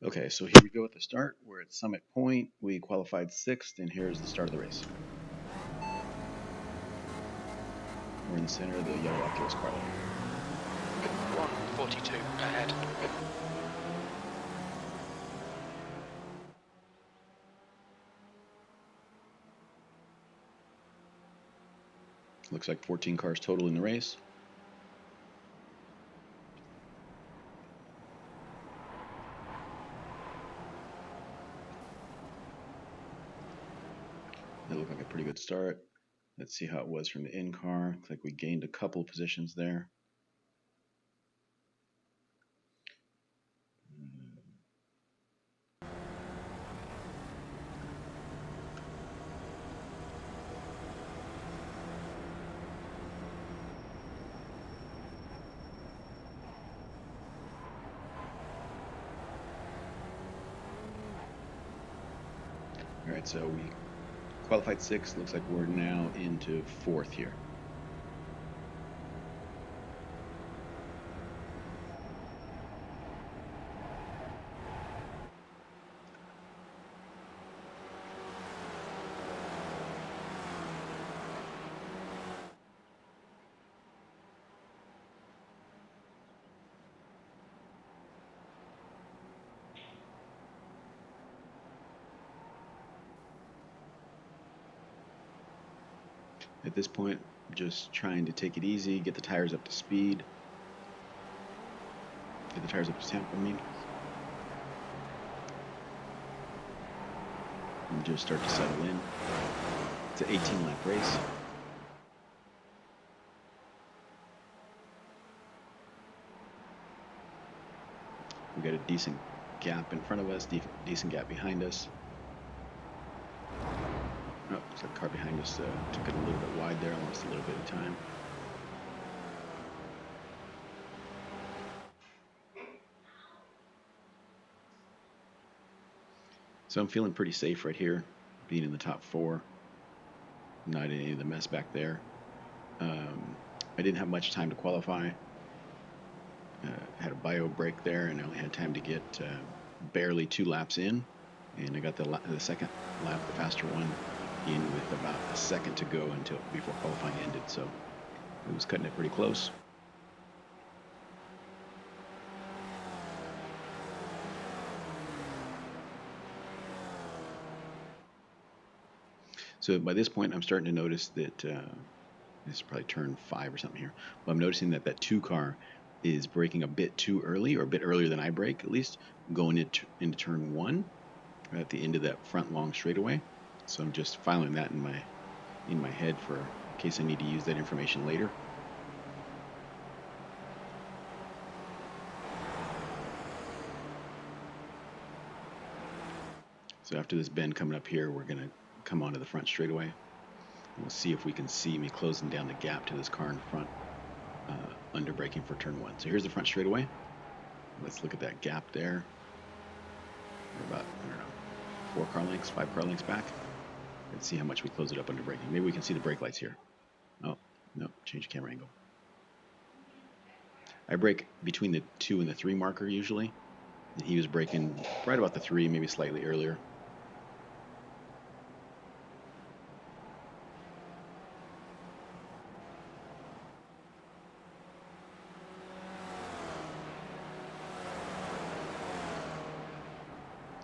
Okay, so here we go at the start. We're at Summit Point. We qualified 6th, and here's the start of the race. We're in the center of the yellow Oculus car line. 142 ahead. Looks like 14 cars total in the race. That looked like a pretty good start. Let's see how it was from the in car. Looks like we gained a couple positions there. All right, so we qualified 6th. Looks like we're now into 4th here. At this point, just trying to take it easy, get the tires up to speed. Get the tires up to temp, and just start to settle in. It's an 18-lap race. We got a decent gap in front of us, decent gap behind us. Oh, looks like the car behind us took it a little bit wide there, lost a little bit of time. So I'm feeling pretty safe right here, being in the top 4. Not any of the mess back there. I didn't have much time to qualify. Had a bio break there, and I only had time to get barely 2 laps in, and I got the second lap, the faster one, in with about a second to go before qualifying ended. So it was cutting it pretty close. So by this point, I'm starting to notice that this is probably turn 5 or something here. But I'm noticing that that 2 car is braking a bit too early, or a bit earlier than I brake, at least, going into turn 1 at the end of that front long straightaway. So I'm just filing that in my head for in case I need to use that information later. So after this bend coming up here, we're gonna come onto the front straightaway. We'll see if we can see me closing down the gap to this car in front, under braking for turn 1. So here's the front straightaway. Let's look at that gap there. We're about, I don't know, 4 car lengths, 5 car lengths back. Let's see how much we close it up under braking. Maybe we can see the brake lights here. Oh, no, change the camera angle. I brake between the 2 and the 3 marker usually. And he was braking right about the 3, maybe slightly earlier.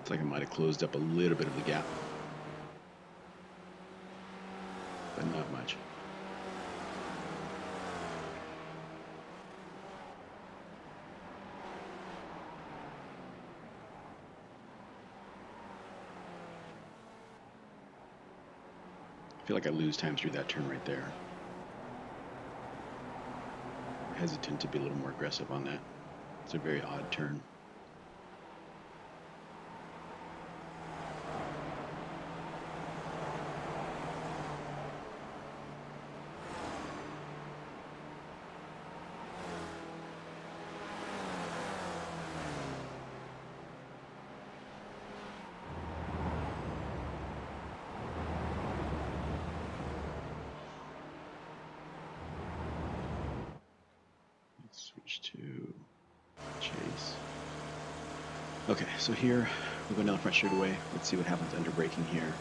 It's like I might have closed up a little bit of the gap, but not much. I feel like I lose time through that turn right there. I'm hesitant to be a little more aggressive on that. It's a very odd turn. Let's switch to chase. Okay, so here we're going down the front straightaway. Let's see what happens under braking here.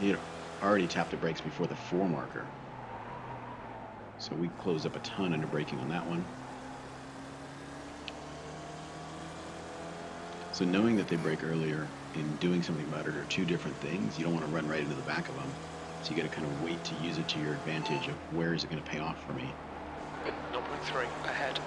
He had already tapped the brakes before the 4 marker. So we closed up a ton under braking on that one. So knowing that they brake earlier and doing something about it are two different things. You don't want to run right into the back of them. So you got to kind of wait to use it to your advantage of where is it going to pay off for me. 0.3 ahead.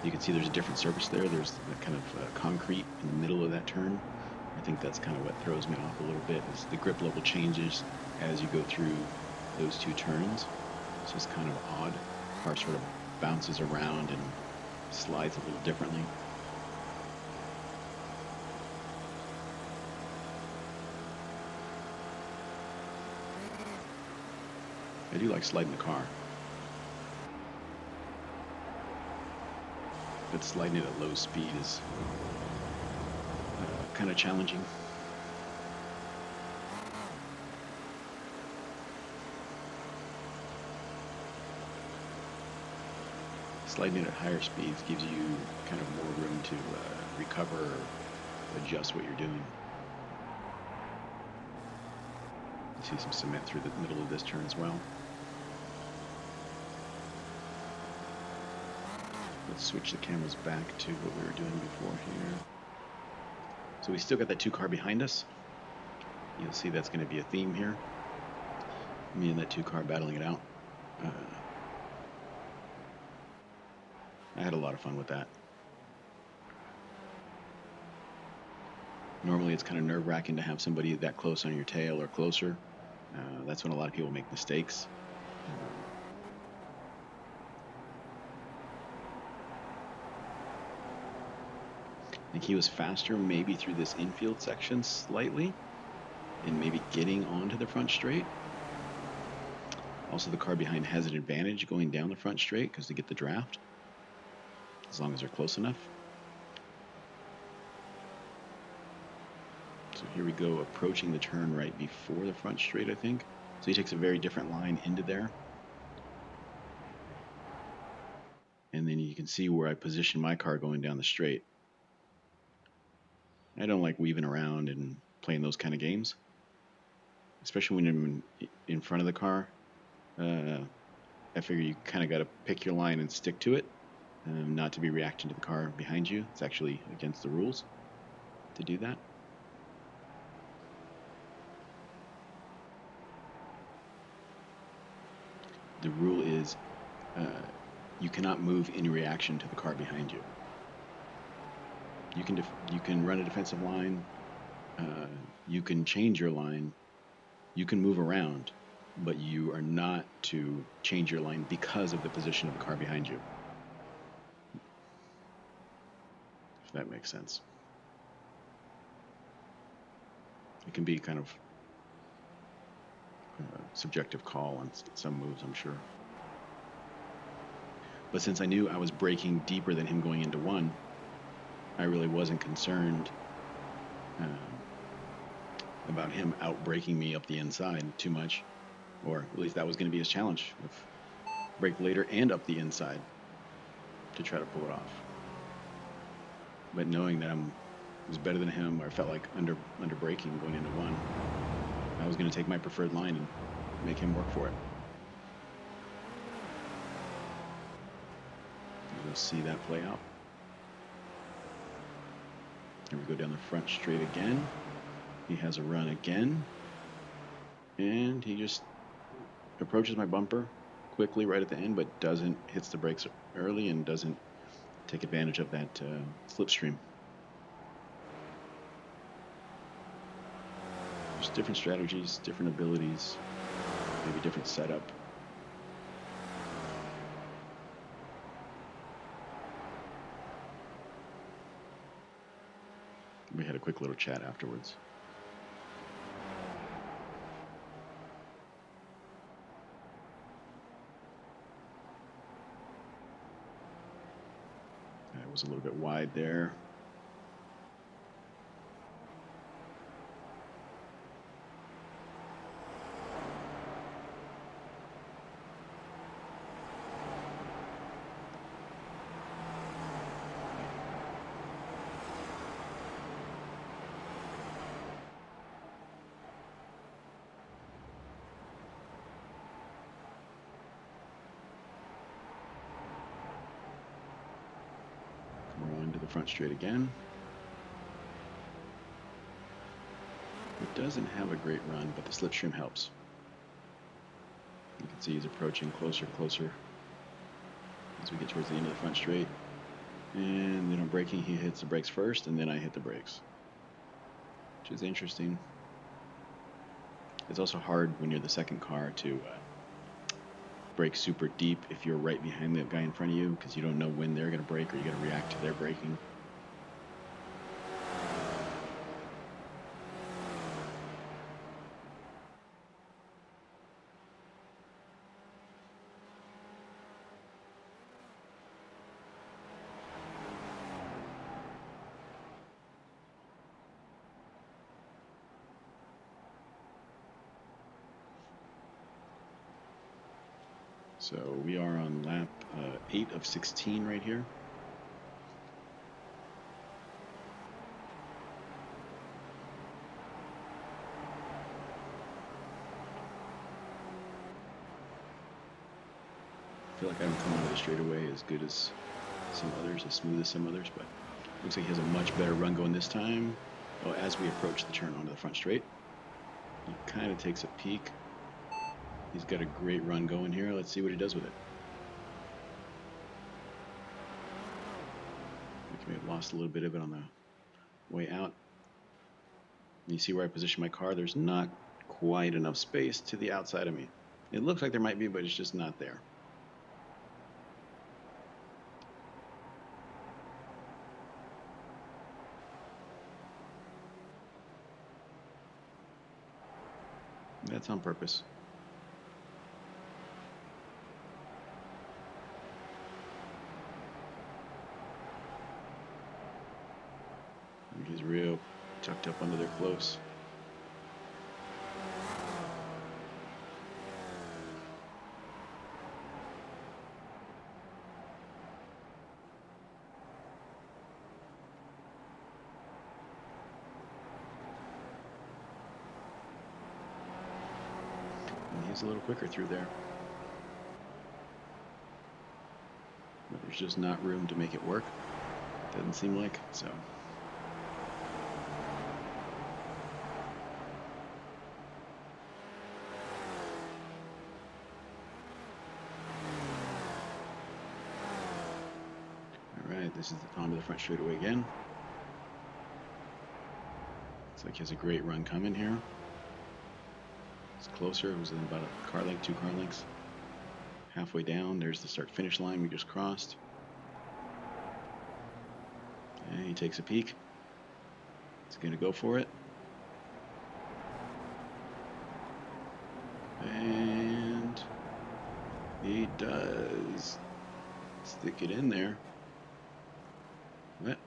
You can see there's a different surface there. There's that kind of concrete in the middle of that turn. I think that's kind of what throws me off a little bit is the grip level changes as you go through those 2 turns. So it's kind of odd. The car sort of bounces around and slides a little differently. I do like sliding the car. But sliding it at low speed is kind of challenging. Sliding it at higher speeds gives you kind of more room to recover or adjust what you're doing. You see some cement through the middle of this turn as well. Let's switch the cameras back to what we were doing before here. So we still got that 2 car behind us. You'll see that's going to be a theme here. Me and that 2 car battling it out. I had a lot of fun with that. Normally it's kind of nerve-wracking to have somebody that close on your tail or closer. That's when a lot of people make mistakes. I think he was faster maybe through this infield section slightly and maybe getting onto the front straight. Also, the car behind has an advantage going down the front straight because they get the draft, as long as they're close enough. So here we go, approaching the turn right before the front straight, I think. So he takes a very different line into there. And then you can see where I position my car going down the straight. I don't like weaving around and playing those kind of games, especially when you're in front of the car. I figure you kind of got to pick your line and stick to it, not to be reacting to the car behind you. It's actually against the rules to do that. The rule is you cannot move in reaction to the car behind you. You can run a defensive line. You can change your line. You can move around, but you are not to change your line because of the position of the car behind you. If that makes sense. It can be kind of a subjective call on some moves, I'm sure. But since I knew I was braking deeper than him going into 1, I really wasn't concerned about him out-braking me up the inside too much. Or at least that was going to be his challenge. Brake later and up the inside to try to pull it off. But knowing that I was better than him, or felt like under braking going into 1, I was going to take my preferred line and make him work for it. You'll see that play out. Here we go down the front straight again. He has a run again. And he just approaches my bumper quickly right at the end, but hits the brakes early and doesn't take advantage of that slipstream. There's different strategies, different abilities, maybe different setup. We had a quick little chat afterwards. I was a little bit wide there. the front straight again. It doesn't have a great run, but the slipstream helps. You can see he's approaching closer and closer as we get towards the end of the front straight. And then on braking, he hits the brakes first, and then I hit the brakes, which is interesting. It's also hard when you're the second car to brake super deep if you're right behind the guy in front of you, because you don't know when they're going to brake or you got to react to their braking. So we are on lap 8 of 16 right here. I feel like I don't come out of the straightaway as good as some others, as smooth as some others, but looks like he has a much better run going this time. Oh, as we approach the turn onto the front straight, he kind of takes a peek. He's got a great run going here. Let's see what he does with it. I may have lost a little bit of it on the way out. You see where I position my car? There's not quite enough space to the outside of me. It looks like there might be, but it's just not there. That's on purpose. He's real tucked up under there close. And he's a little quicker through there. But there's just not room to make it work. Doesn't seem like, so. Alright, this is onto the front straightaway again. Looks like he has a great run coming here. It's closer. It was in about a car length, 2 car lengths. Halfway down, there's the start-finish line we just crossed. And he takes a peek. He's going to go for it. And he does stick it in there. But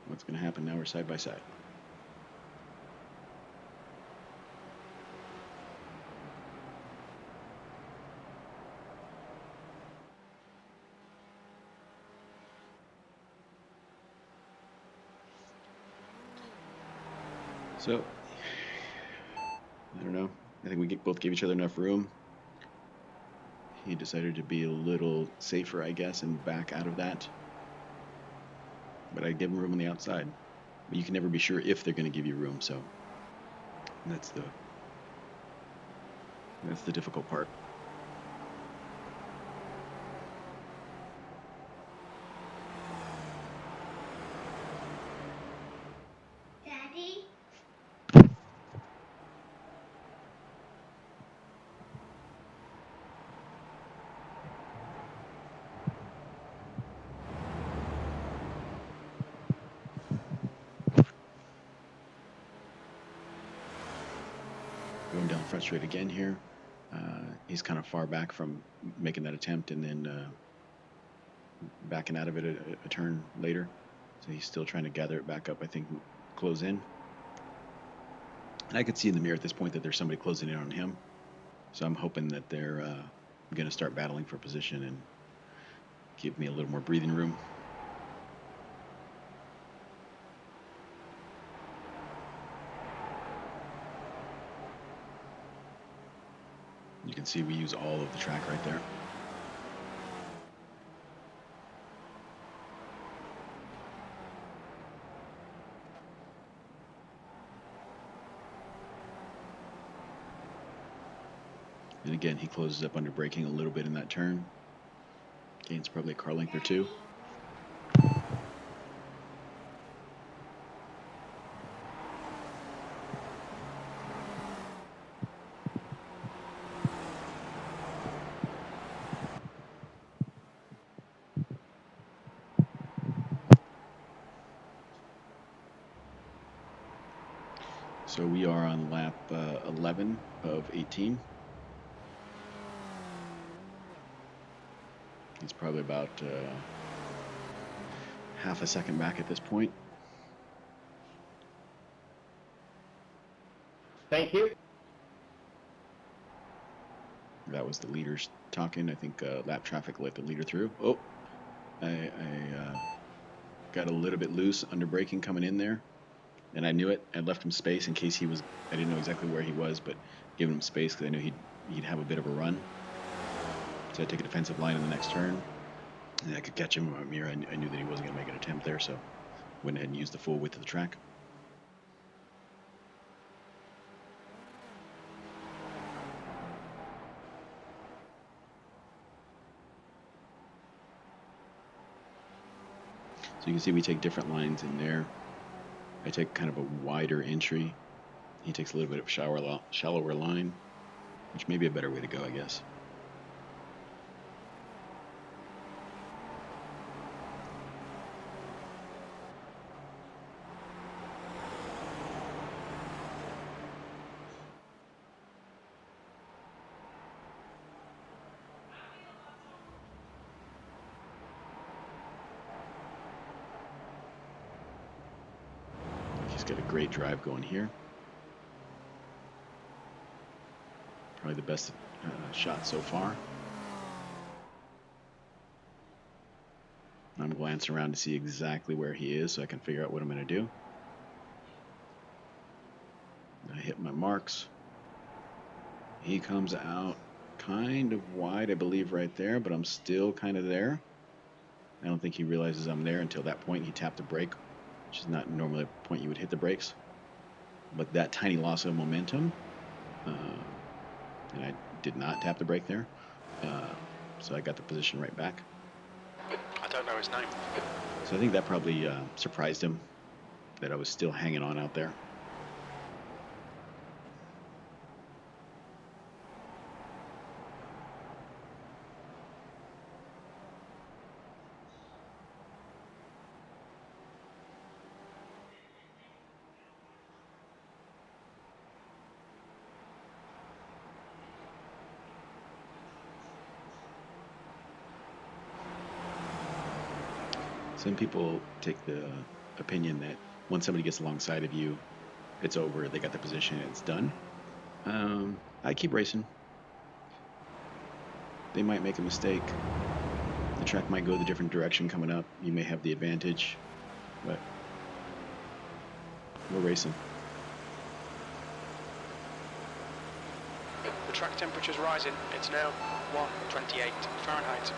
what's going to happen now? We're side by side. So, I don't know. I think we both gave each other enough room. He decided to be a little safer, I guess, and back out of that. But I give him room on the outside. But you can never be sure if they're going to give you room, so that's the difficult part. Daddy? Going down front straight again here. He's kind of far back from making that attempt and then backing out of it a turn later. So he's still trying to gather it back up, I think, close in. And I could see in the mirror at this point that there's somebody closing in on him. So I'm hoping that they're going to start battling for position and give me a little more breathing room. You can see we use all of the track right there. And again, he closes up under braking a little bit in that turn. Gains probably a car length or two. So we are on lap 11 of 18. He's probably about half a second back at this point. Thank you. That was the leaders talking. I think lap traffic let the leader through. Oh, I got a little bit loose under braking coming in there, and I knew it. I left him space in case he was. I didn't know exactly where he was, but giving him space because I knew he'd have a bit of a run. So I took a defensive line in the next turn, and I could catch him. I knew that he wasn't going to make an attempt there, so went ahead and used the full width of the track. So you can see we take different lines in there. I take kind of a wider entry. He takes a little bit of shallower line, which may be a better way to go, I guess. He's got a great drive going here. Probably the best shot so far. I'm glancing around to see exactly where he is so I can figure out what I'm going to do. I hit my marks. He comes out kind of wide, I believe, right there, but I'm still kind of there. I don't think he realizes I'm there until that point. He tapped the brake, which is not normally a point you would hit the brakes. But that tiny loss of momentum, and I did not tap the brake there, so I got the position right back. I don't know his name. So I think that probably surprised him that I was still hanging on out there. Some people take the opinion that once somebody gets alongside of you, it's over, they got the position, it's done. I keep racing. They might make a mistake. The track might go the different direction coming up. You may have the advantage, but we're racing. The track temperature's rising. It's now 128 Fahrenheit.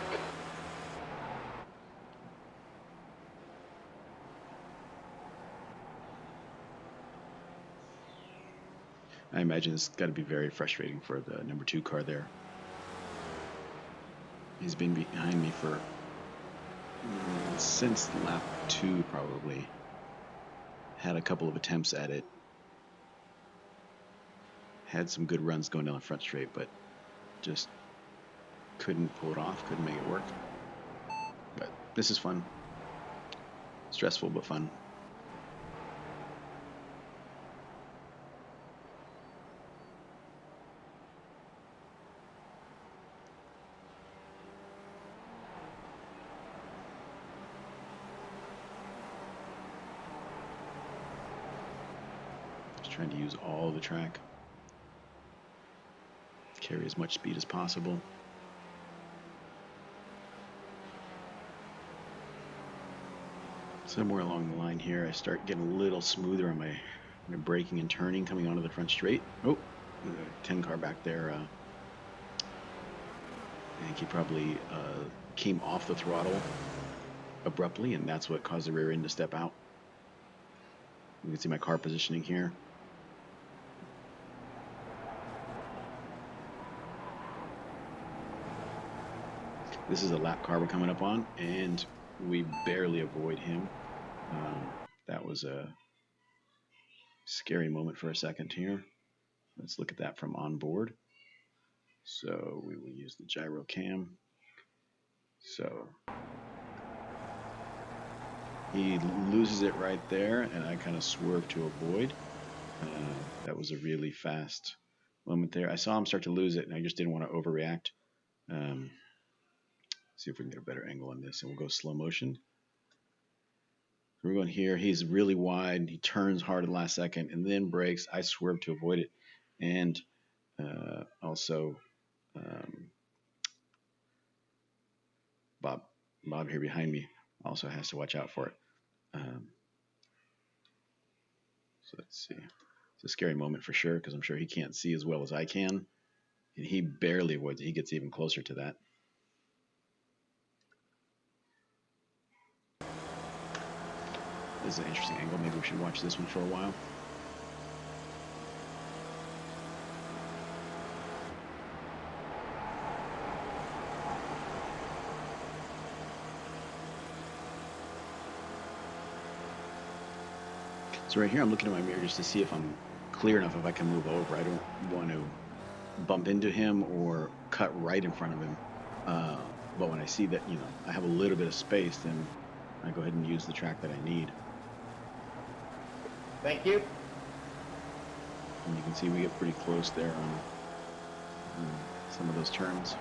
I imagine it's got to be very frustrating for the number 2 car there. He's been behind me for since lap 2 probably. Had a couple of attempts at it. Had some good runs going down the front straight, but just couldn't pull it off, couldn't make it work. But this is fun. Stressful, but fun. Just trying to use all the track. Carry as much speed as possible. Somewhere along the line here, I start getting a little smoother on my braking and turning coming onto the front straight. Oh, 10 car back there. I think he probably came off the throttle abruptly, and that's what caused the rear end to step out. You can see my car positioning here. This is a lap car we're coming up on, and we barely avoid him. That was a scary moment for a second here. Let's look at that from on board. So we will use the gyro cam. So he loses it right there, and I kind of swerve to avoid. That was a really fast moment there. I saw him start to lose it, and I just didn't want to overreact. See if we can get a better angle on this, and we'll go slow motion. We're going here. He's really wide. He turns hard at the last second and then brakes. I swerve to avoid it, and also Bob here behind me also has to watch out for it. So let's see. It's a scary moment for sure because I'm sure he can't see as well as I can, and he barely avoids it. He gets even closer to that. This is an interesting angle. Maybe we should watch this one for a while. So right here, I'm looking at my mirror just to see if I'm clear enough, if I can move over. I don't want to bump into him or cut right in front of him. But when I see that, I have a little bit of space, then I go ahead and use the track that I need. Thank you. And you can see we get pretty close there on some of those turns.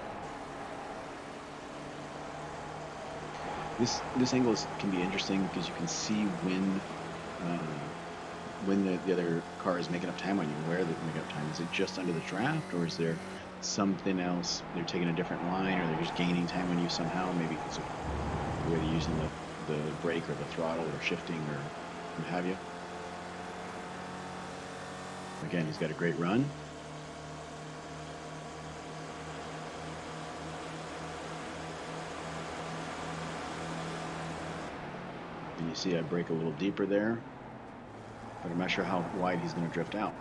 This angle can be interesting because you can see when the other car is making up time on you, where they're making up time. Is it just under the draft, or is there something else? They're taking a different line, or they're just gaining time on you somehow? Maybe it's a way they're using the brake or the throttle or shifting or what have you. Again, he's got a great run. And you see I brake a little deeper there, but I'm not sure how wide he's going to drift out.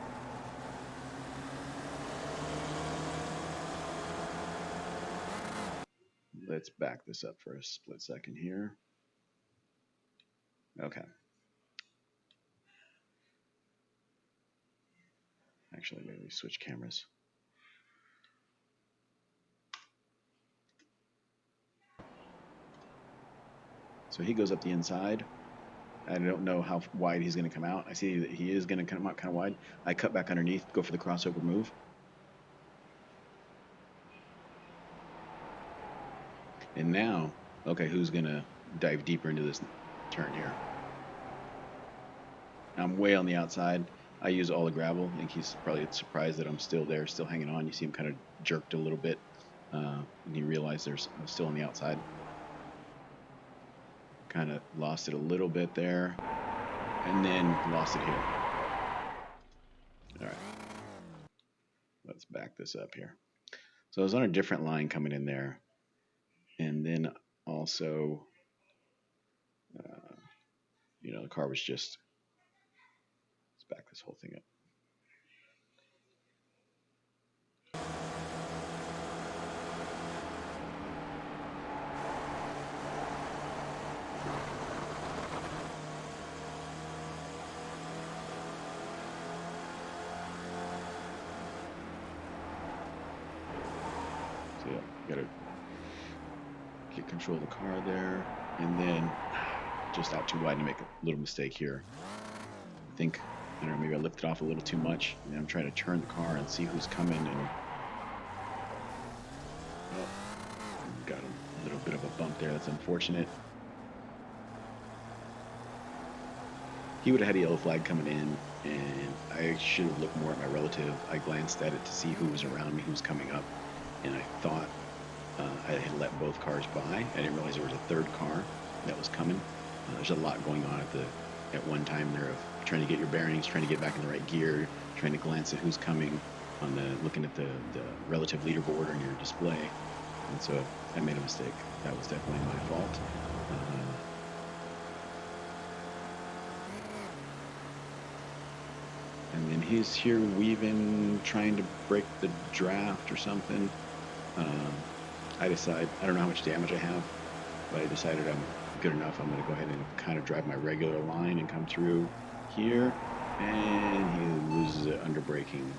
Let's back this up for a split second here. Okay. Actually, maybe switch cameras. So he goes up the inside. I don't know how wide he's going to come out. I see that he is going to come out kind of wide. I cut back underneath, go for the crossover move. And now, okay, who's going to dive deeper into this turn here? I'm way on the outside. I use all the gravel. I think he's probably surprised that I'm still there, still hanging on. You see him kind of jerked a little bit, and he realized I'm still on the outside. Kind of lost it a little bit there, and then lost it here. All right. Let's back this up here. So I was on a different line coming in there. And then also, the car was just, let's back this whole thing up. So yeah, got to get control of the car there. And then just out too wide to make a little mistake here. I think, maybe I lifted off a little too much. And I'm trying to turn the car and see who's coming, and got a little bit of a bump there. That's unfortunate. He would have had a yellow flag coming in, and I should have looked more at my relative. I glanced at it to see who was around me, who was coming up, and I thought I had let both cars by. I didn't realize there was a third car that was coming. There's a lot going on at one time there of trying to get your bearings, trying to get back in the right gear, trying to glance at who's coming, looking at the relative leaderboard on your display. And so I made a mistake. That was definitely my fault. And then he's here weaving, trying to break the draft or something. I don't know how much damage I have, but I decided I'm good enough. I'm going to go ahead and kind of drive my regular line and come through here. And he loses it under braking.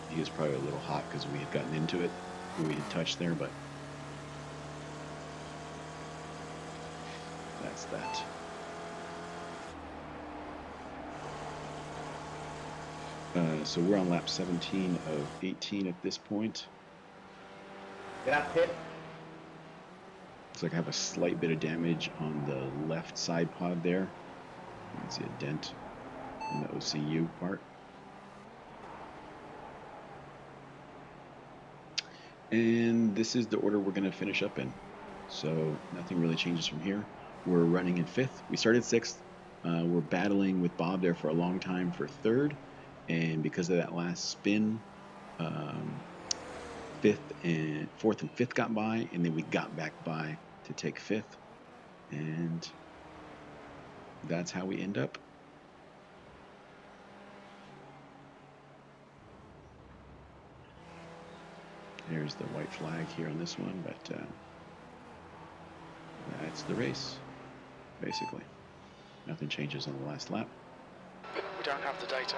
He was probably a little hot because we had gotten into it when we had touched there, but that's that. So we're on lap 17 of 18 at this point. Get out pit. Looks like I have a slight bit of damage on the left side pod there. You can see a dent in the OCU part. And this is the order we're going to finish up in. So nothing really changes from here. We're running in 5th. We started 6th. We're battling with Bob there for a long time for 3rd. And because of that last spin, 4th and 5th got by. And then we got back by to take 5th. And that's how we end up. There's the white flag here on this one, but that's the race, basically. Nothing changes on the last lap. We don't have the data.